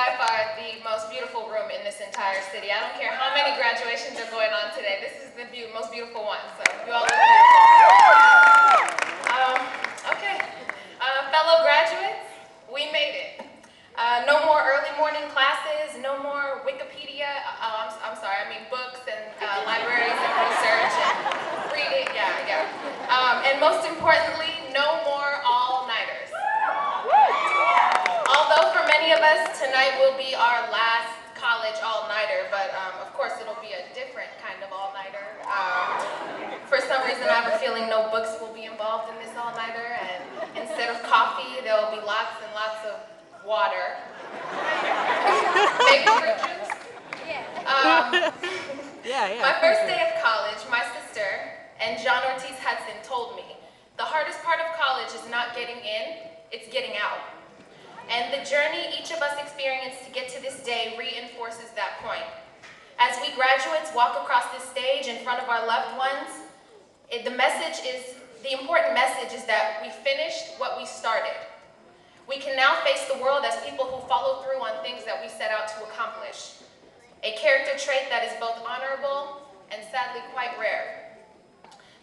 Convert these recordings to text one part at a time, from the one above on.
by far the most beautiful room in this entire city. I don't care how many graduations are going on today. This is the most beautiful one, so you all look beautiful. Okay, fellow graduates, we made it. No more early morning classes, no more Wikipedia, I'm sorry, I mean books and libraries and research and reading, and most importantly, no more all-nighters. Although for many of us, tonight will be our last college all-nighter, but of course it'll be a different kind of all-nighter. For some reason I have a feeling no books will be involved in this all-nighter, and instead of coffee, there will be lots and lots of water. Maybe fruit juice? My first day of college, my sister and John Ortiz Hudson told me, the hardest part of college is not getting in, it's getting out. And the journey each of us experienced to get to this day reinforces that point. As we graduates walk across this stage in front of our loved ones, the important message is that we finished what we started. We can now face the world as people who follow through on things that we set out to accomplish. A character trait that is both honorable and sadly quite rare.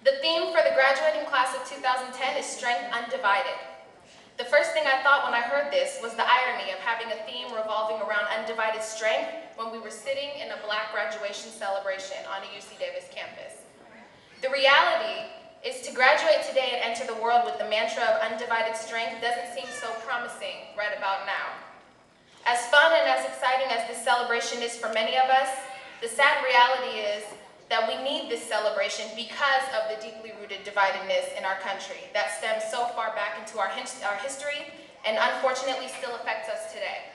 The theme for the graduating class of 2010 is Strength Undivided. The first thing I thought when I heard this was the irony of having a theme revolving around undivided strength when we were sitting in a Black graduation celebration on a UC Davis campus. The reality is to graduate today and enter the world with the mantra of undivided strength doesn't seem so promising right about now. As fun and as exciting as this celebration is for many of us, the sad reality is that we need this celebration because of the deeply rooted dividedness in our country that stems so far back into our history and unfortunately still affects us today.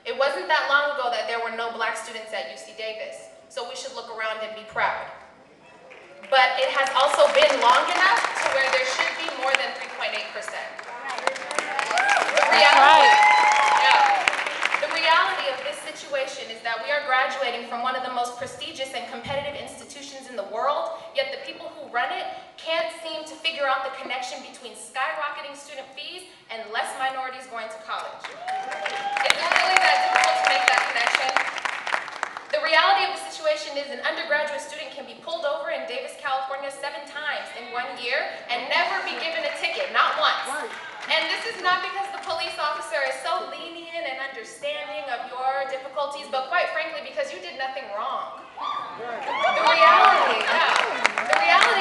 It wasn't that long ago that there were no Black students at UC Davis, so we should look around and be proud. But it has also been long enough to where there should be more than 3.8%. The reality of this situation is that we are graduating from one of the most prestigious and competitive institutions in the world, yet the people who run it can't seem to figure out the connection between skyrocketing student fees and less minorities going to college. Is it really that difficult to make that connection? The reality of the situation is an undergraduate student can be pulled over in Davis, California 7 times in 1 year and never be given a ticket, not once. And this is not because the police officer is so lenient and understanding of your difficulties, but quite frankly because you did nothing wrong. The reality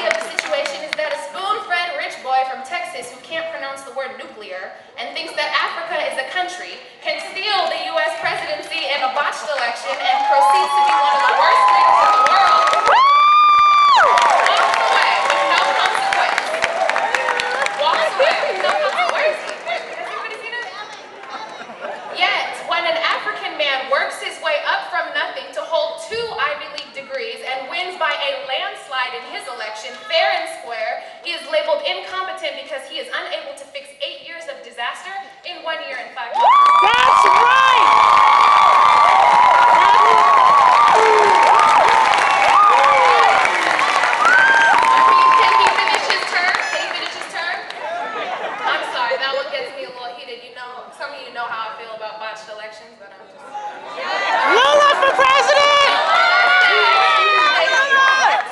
of the situation is that a spoon-fed rich boy from Texas who can't pronounce the word nuclear and thinks that Africa is a country can steal the U.S. presidency in a botched election and proceed to be one of the worst leaders in the world. Walks away with no consequence. Walks away with no consequence. Has everybody seen it? Yet, when an African man works his way up from nothing to hold 2 Ivy League degrees and wins by a landslide in his election, fair and square, he is labeled incompetent because he is unable to fix 8 years of disaster in 1 year and 5 months. That's right! I mean, can he finish his term? Can he finish his term? I'm sorry, that one gets me a little heated. You know, some of you know how I feel about botched elections, but I'm just... Lula for president!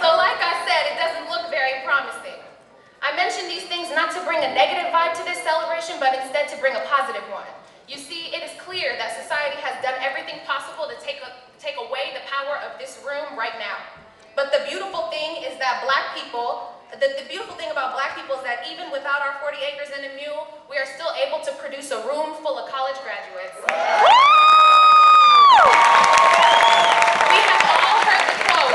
So like I said, it doesn't look very promising. I mention these things not to bring a negative vibe to this celebration, but instead to bring a positive one. You see, it is clear that society has done everything possible to take away the power of this room right now. But the beautiful thing is that the beautiful thing about Black people is that even without our 40 acres and a mule, we are still able to produce a room full of college graduates. We have all heard the quote,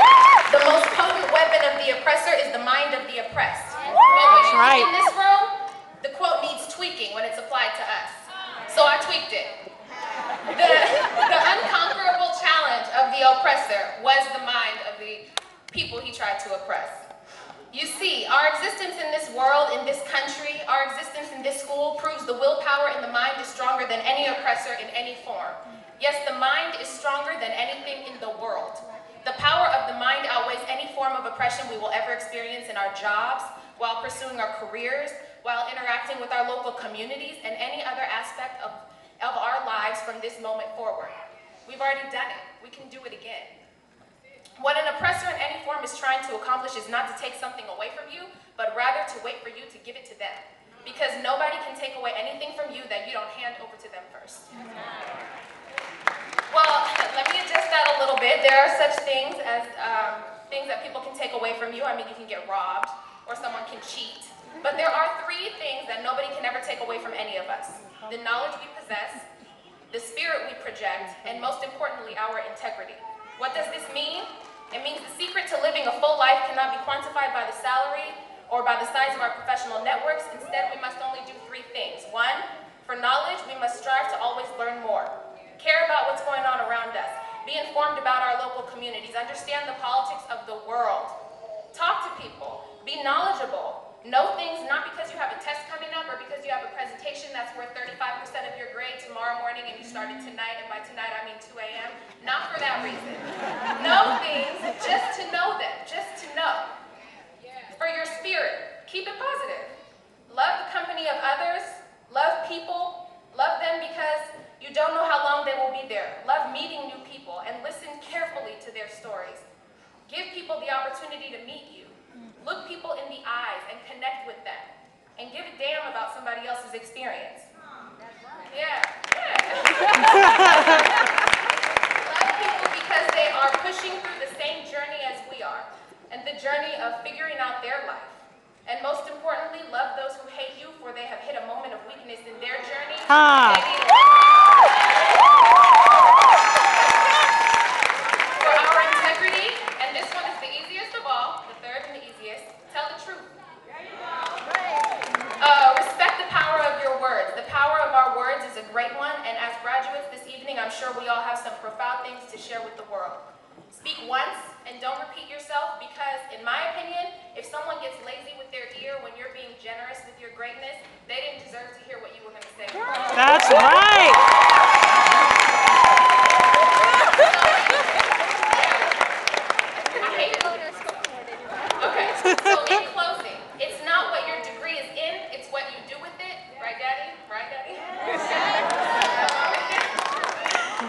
the most potent weapon of the oppressor is the mind of the oppressed. But when in this room, the quote needs tweaking when it's applied to us. So I tweaked it. The unconquerable challenge of the oppressor was the mind of the people he tried to oppress. You see, our existence in this world, in this country, our existence in this school proves the willpower in the mind is stronger than any oppressor in any form. Yes, the mind is stronger than anything in the world. The power of the mind outweighs any form of oppression we will ever experience in our jobs, while pursuing our careers, while interacting with our local communities, and any other aspect of our lives from from this moment forward. We've already done it. We can do it again. What an oppressor in any form is trying to accomplish is not to take something away from you, but rather to wait for you to give it to them. Because nobody can take away anything from you that you don't hand over to them first. Well, let me adjust that a little bit. There are such things as things that people can take away from you. I mean, you can get robbed, or someone can cheat. But there are three things that nobody can ever take away from any of us. The knowledge we possess, the spirit we project, and most importantly, our integrity. What does this mean? It means the secret to living a full life cannot be quantified by the salary or by the size of our professional networks. Instead, we must only do three things. One, for knowledge, we must strive to always learn more. Care about what's going on around us. Be informed about our local communities. Understand the politics of the world. Talk to people. Be knowledgeable. Know things not because you have a test coming up or because you have a presentation that's worth 35% of your grade tomorrow morning and you started tonight, and by tonight I mean 2 a.m. Not for that reason. Know things just to know them, just to know. For your spirit, keep it positive. Love the company of others. Love people. Love them because you don't know how long they will be there. Love meeting new people and listen carefully to their stories. Give people the opportunity to meet you. Look people in the eyes and connect with them. And give a damn about somebody else's experience. Yeah. Love people because they are pushing through the same journey as we are. And the journey of figuring out their life. And most importantly, love those who hate you, for they have hit a moment of weakness in their journey. For our integrity, and this one is the easiest of all, the third and the easiest, tell the truth. Respect the power of your words. The power of our words is a great one, and as graduates this evening, I'm sure we all have some profound things to share with the world. Speak once and don't repeat yourself, because in my opinion, if someone gets lazy with their ear when you're being generous with your greatness, they didn't deserve to hear what you were going to say. That's right. I hate it. Okay, so in closing, it's not what your degree is in, it's what you do with it. Right, Daddy? Right, Daddy?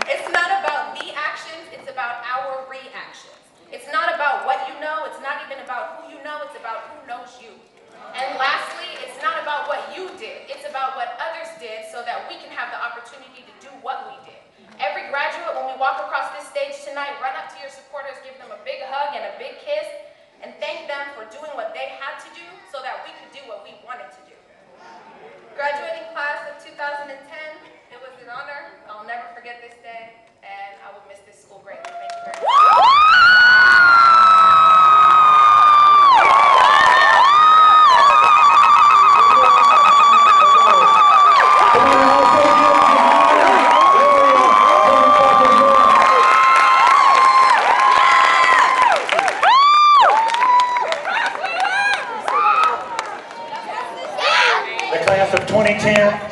It's not about the actions, it's about our reactions. It's not about what you know, it's not even about who you know, it's about who knows you. And lastly, it's not about what you did, it's about what others did so that we can have the opportunity to do what we did. Every graduate, when we walk across this stage tonight, run up to your supporters, give them a big hug and a big kiss, and thank them for doing what they had to do so that we could do what we wanted to do. Graduating class of 2010, it was an honor. I'll never forget this day, and I will miss this school greatly. Thank you very much. The class of 2010